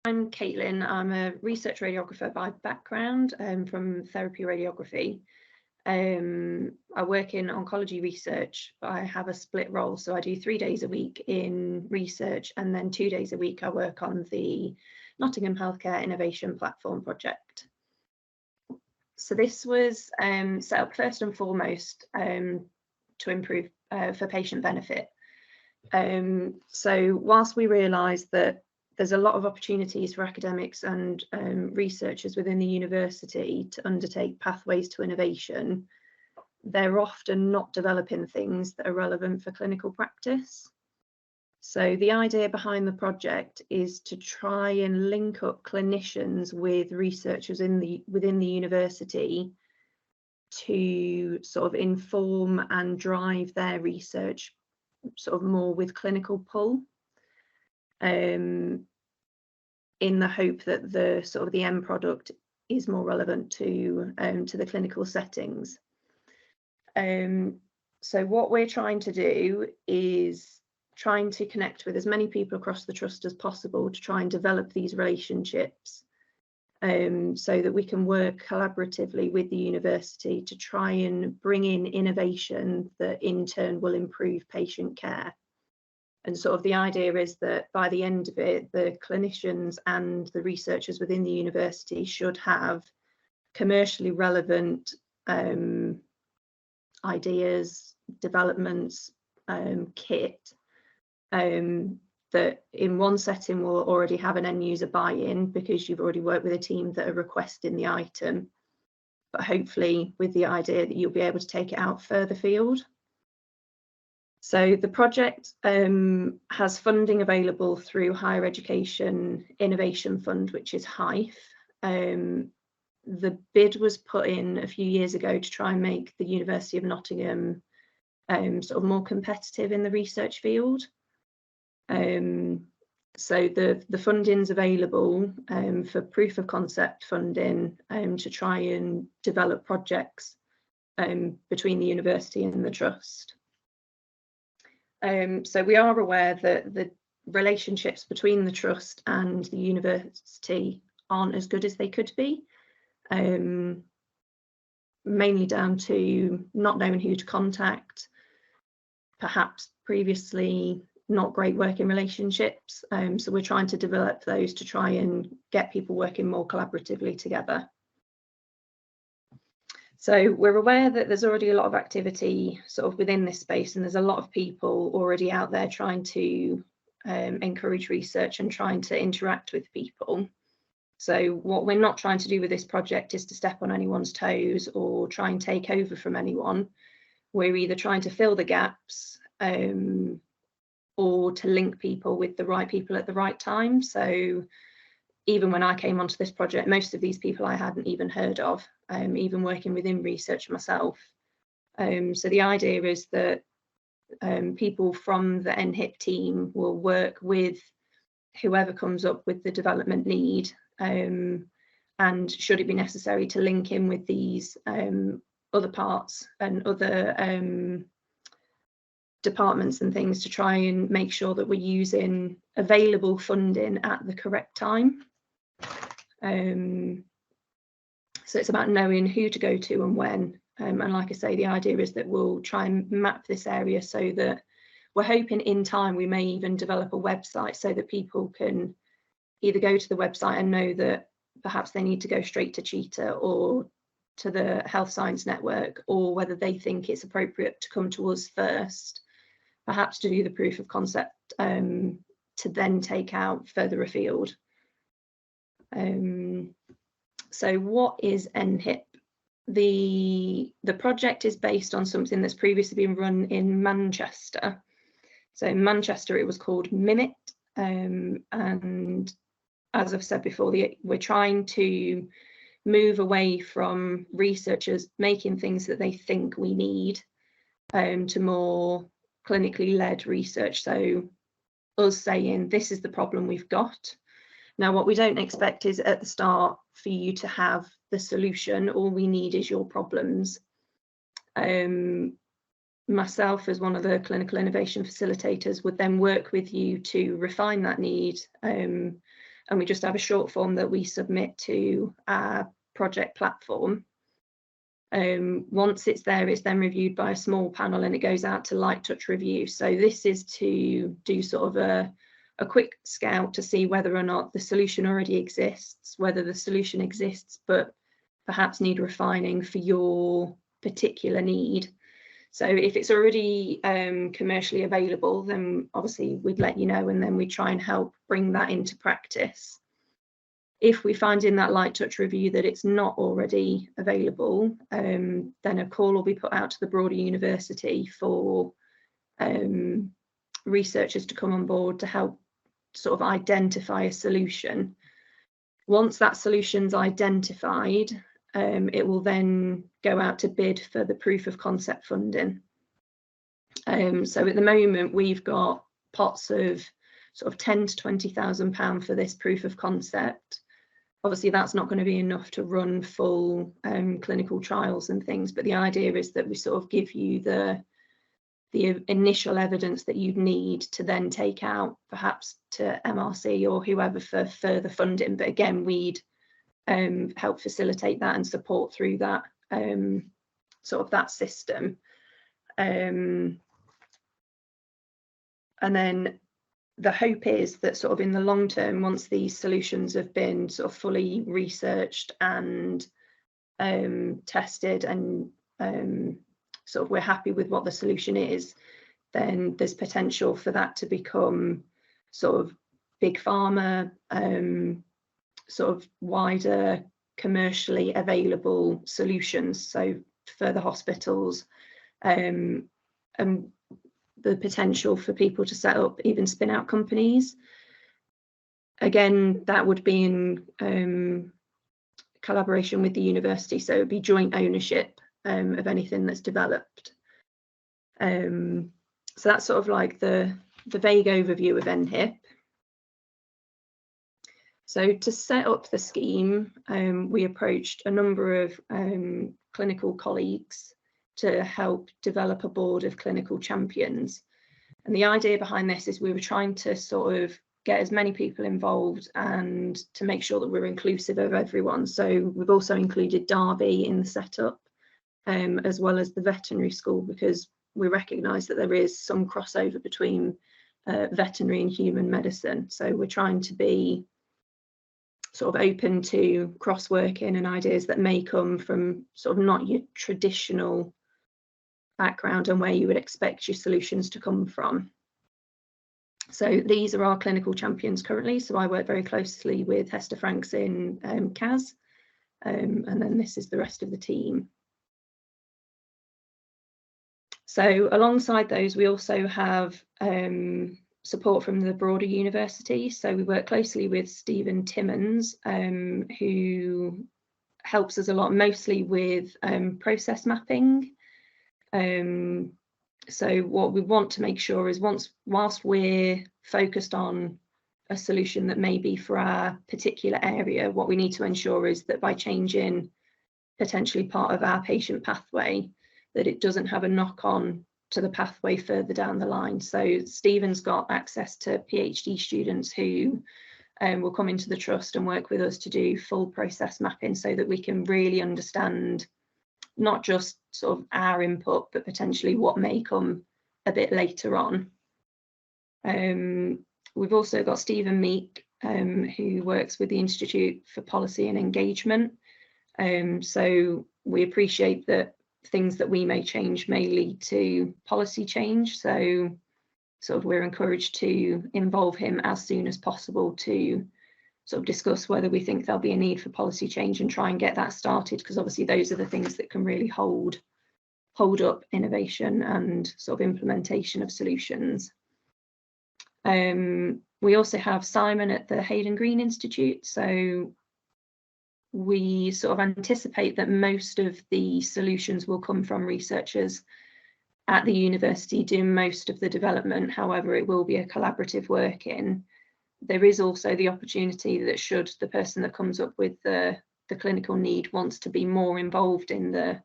I'm Caitlin. I'm a research radiographer by background from therapy radiography. I work in oncology research, but I have a split role. So I do 3 days a week in research, and then 2 days a week I work on the Nottingham Healthcare Innovation Platform project. So this was set up first and foremost to improve for patient benefit. So whilst we realise that there's a lot of opportunities for academics and researchers within the university to undertake pathways to innovation, they're often not developing things that are relevant for clinical practice. So the idea behind the project is to try and link up clinicians with researchers within the university to sort of inform and drive their research sort of more with clinical pull. In the hope that the sort of the end product is more relevant to the clinical settings. So what we're trying to do is trying to connect with as many people across the trust as possible to try and develop these relationships, so that we can work collaboratively with the university to try and bring in innovation that in turn will improve patient care. And sort of the idea is that by the end of it, the clinicians and the researchers within the university should have commercially relevant ideas, developments, kit that in one setting will already have an end user buy-in because you've already worked with a team that are requesting the item, but hopefully with the idea that you'll be able to take it out further field. So the project has funding available through Higher Education Innovation Fund, which is HIFE. The bid was put in a few years ago to try and make the University of Nottingham sort of more competitive in the research field. So the funding's available for proof of concept funding to try and develop projects between the university and the trust. So we are aware that the relationships between the trust and the university aren't as good as they could be, mainly down to not knowing who to contact, perhaps previously not great working relationships. So we're trying to develop those to try and get people working more collaboratively together. So we're aware that there's already a lot of activity sort of within this space, and there's a lot of people already out there trying to encourage research and trying to interact with people. So what we're not trying to do with this project is to step on anyone's toes or try and take over from anyone. We're either trying to fill the gaps or to link people with the right people at the right time. So even when I came onto this project, most of these people I hadn't even heard of, even working within research myself. So the idea is that people from the NHIP team will work with whoever comes up with the development need, and should it be necessary to link in with these other parts and other departments and things to try and make sure that we're using available funding at the correct time. So it's about knowing who to go to and when. And like I say, the idea is that we'll try and map this area so that we're hoping in time we may even develop a website so that people can either go to the website and know that perhaps they need to go straight to Cheetah or to the Health Science Network, or whether they think it's appropriate to come to us first, perhaps to do the proof of concept to then take out further afield. So what is NHIP? The project is based on something that's previously been run in Manchester. So in Manchester it was called MIMIT, and as I've said before, we're trying to move away from researchers making things that they think we need to more clinically led research. So us saying, this is the problem we've got. Now, what we don't expect is at the start for you to have the solution. All we need is your problems. myself, as one of the clinical innovation facilitators, would then work with you to refine that need, and we just have a short form that we submit to our project platform. Once it's there, it's then reviewed by a small panel and it goes out to light touch review. So this is to do sort of a quick scout to see whether or not the solution already exists, whether the solution exists but perhaps need refining for your particular need. So if it's already commercially available, then obviously we'd let you know, and then we try and help bring that into practice. If we find in that light touch review that it's not already available, then a call will be put out to the broader university for researchers to come on board to help sort of identify a solution. Once that solution's identified, it will then go out to bid for the proof of concept funding. So at the moment, we've got pots of sort of £10,000 to £20,000 for this proof of concept. Obviously, that's not going to be enough to run full clinical trials and things, but the idea is that we sort of give you the initial evidence that you'd need to then take out perhaps to MRC or whoever for further funding. But again, we'd help facilitate that and support through that sort of that system. And then the hope is that sort of in the long term, once these solutions have been sort of fully researched and tested, and sort of we're happy with what the solution is, then there's potential for that to become sort of big pharma, sort of wider commercially available solutions, so further hospitals, and the potential for people to set up, even spin out companies. Again, that would be in collaboration with the university, so it would be joint ownership of anything that's developed. So that's sort of like the vague overview of NHIP. So to set up the scheme, we approached a number of clinical colleagues to help develop a board of clinical champions. And the idea behind this is we were trying to sort of get as many people involved and to make sure that we're inclusive of everyone. So we've also included Derby in the setup, as well as the veterinary school, because we recognise that there is some crossover between veterinary and human medicine. So we're trying to be sort of open to cross-working and ideas that may come from sort of not your traditional background and where you would expect your solutions to come from. So these are our clinical champions currently. So I work very closely with Hester Franks in CAS, and then this is the rest of the team. So alongside those, we also have support from the broader university. So we work closely with Stephen Timmons, who helps us a lot, mostly with process mapping. So what we want to make sure is whilst we're focused on a solution that may be for our particular area, what we need to ensure is that by changing potentially part of our patient pathway, that it doesn't have a knock-on to the pathway further down the line. So Stephen's got access to PhD students who will come into the trust and work with us to do full process mapping so that we can really understand not just sort of our input, but potentially what may come a bit later on. We've also got Stephen Meek, who works with the Institute for Policy and Engagement. So we appreciate that things that we may change may lead to policy change. So sort of we're encouraged to involve him as soon as possible to sort of discuss whether we think there'll be a need for policy change and try and get that started, because obviously those are the things that can really hold up innovation and sort of implementation of solutions. We also have Simon at the Hayden Green Institute. So we sort of anticipate that most of the solutions will come from researchers at the university doing most of the development. However, it will be a collaborative working. There is also the opportunity that should the person that comes up with the clinical need wants to be more involved in the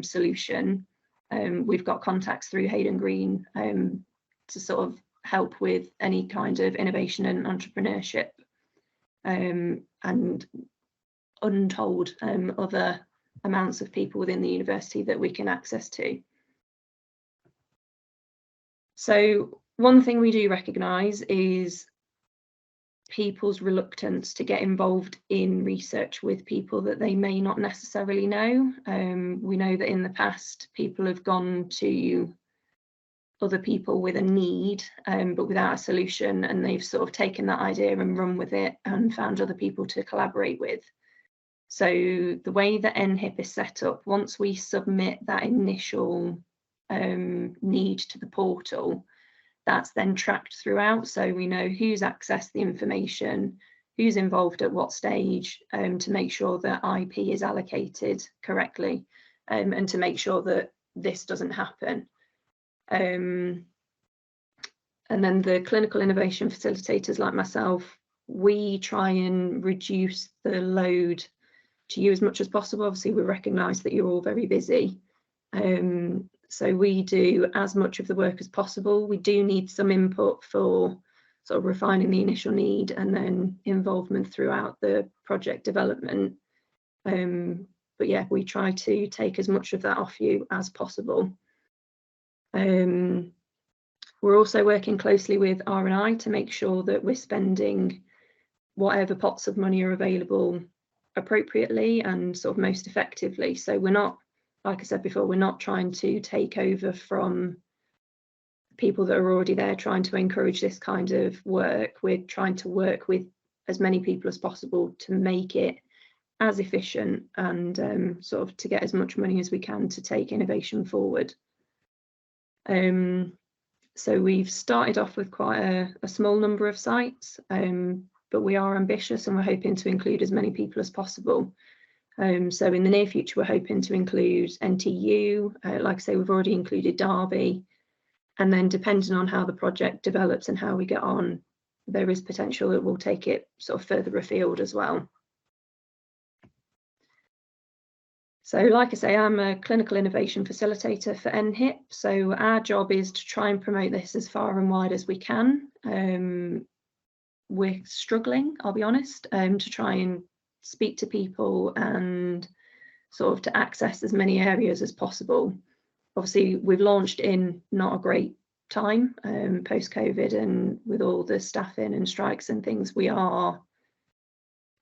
solution, we've got contacts through Hayden Green to sort of help with any kind of innovation and entrepreneurship, and untold other amounts of people within the university that we can access to. So one thing we do recognise is people's reluctance to get involved in research with people that they may not necessarily know. We know that in the past people have gone to other people with a need, but without a solution, and they've sort of taken that idea and run with it and found other people to collaborate with. So the way that NHIP is set up, once we submit that initial need to the portal, that's then tracked throughout, so we know who's accessed the information, who's involved at what stage, to make sure that IP is allocated correctly, and to make sure that this doesn't happen. And then the clinical innovation facilitators like myself, we try and reduce the load to you as much as possible. Obviously, we recognise that you're all very busy. So we do as much of the work as possible. We do need some input for sort of refining the initial need and then involvement throughout the project development. But yeah, we try to take as much of that off you as possible. We're also working closely with R&I to make sure that we're spending whatever pots of money are available appropriately and sort of most effectively. So we're not, like I said before, we're not trying to take over from people that are already there trying to encourage this kind of work. We're trying to work with as many people as possible to make it as efficient and sort of to get as much money as we can to take innovation forward. So we've started off with quite a small number of sites, but we are ambitious and we're hoping to include as many people as possible. So in the near future, we're hoping to include NTU, like I say, we've already included Derby, and then depending on how the project develops and how we get on, there is potential that we'll take it sort of further afield as well. So like I say, I'm a clinical innovation facilitator for NHIP. So our job is to try and promote this as far and wide as we can. We're struggling, I'll be honest, to try and speak to people and sort of to access as many areas as possible. Obviously, we've launched in not a great time post-COVID, and with all the staffing and strikes and things, we are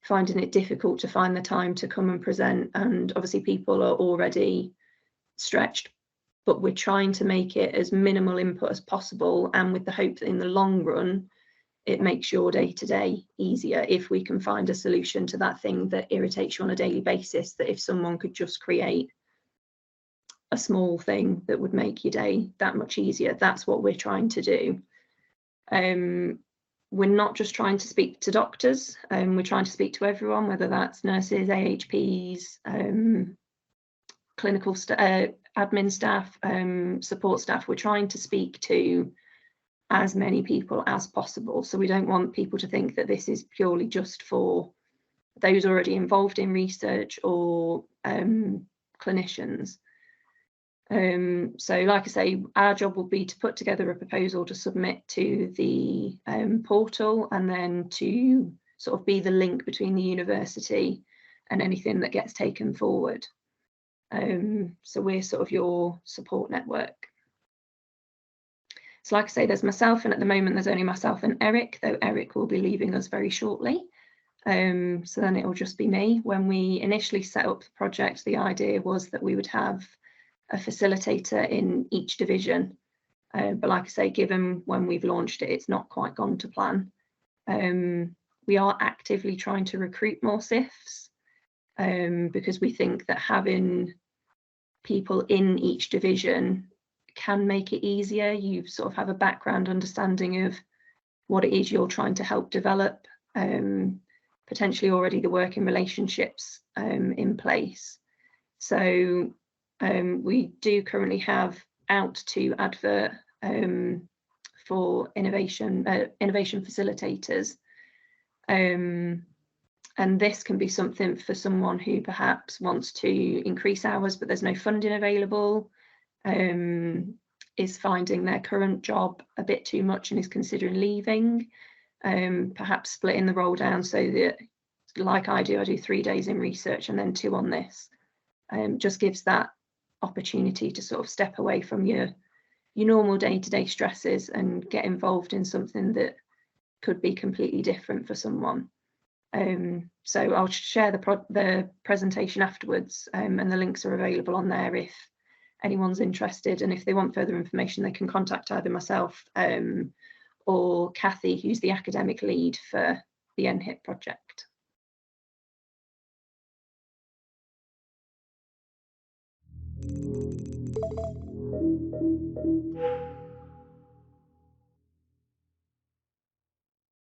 finding it difficult to find the time to come and present, and obviously people are already stretched, but we're trying to make it as minimal input as possible, and with the hope that in the long run it makes your day-to-day easier if we can find a solution to that thing that irritates you on a daily basis, that if someone could just create a small thing that would make your day that much easier, that's what we're trying to do. We're not just trying to speak to doctors, we're trying to speak to everyone, whether that's nurses, AHPs, clinical admin staff, support staff. We're trying to speak to as many people as possible. So we don't want people to think that this is purely just for those already involved in research or clinicians. So like I say, our job will be to put together a proposal to submit to the portal, and then to sort of be the link between the university and anything that gets taken forward. So we're sort of your support network. So like I say, there's myself, and at the moment there's only myself and Eric, though Eric will be leaving us very shortly. So then it will just be me. When we initially set up the project, the idea was that we would have a facilitator in each division. But like I say, given when we've launched it, it's not quite gone to plan. We are actively trying to recruit more SIFs because we think that having people in each division can make it easier. You sort of have a background understanding of what it is you're trying to help develop, potentially already the working relationships in place. So we do currently have out to advert for innovation facilitators, and this can be something for someone who perhaps wants to increase hours but there's no funding available. is finding their current job a bit too much and is considering leaving, perhaps splitting the role down so that, like I do 3 days in research and then 2 on this. Just gives that opportunity to sort of step away from your normal day-to-day stresses and get involved in something that could be completely different for someone. So I'll share the presentation afterwards, and the links are available on there if anyone's interested, and if they want further information they can contact either myself or Kathy, who's the academic lead for the NHIP project.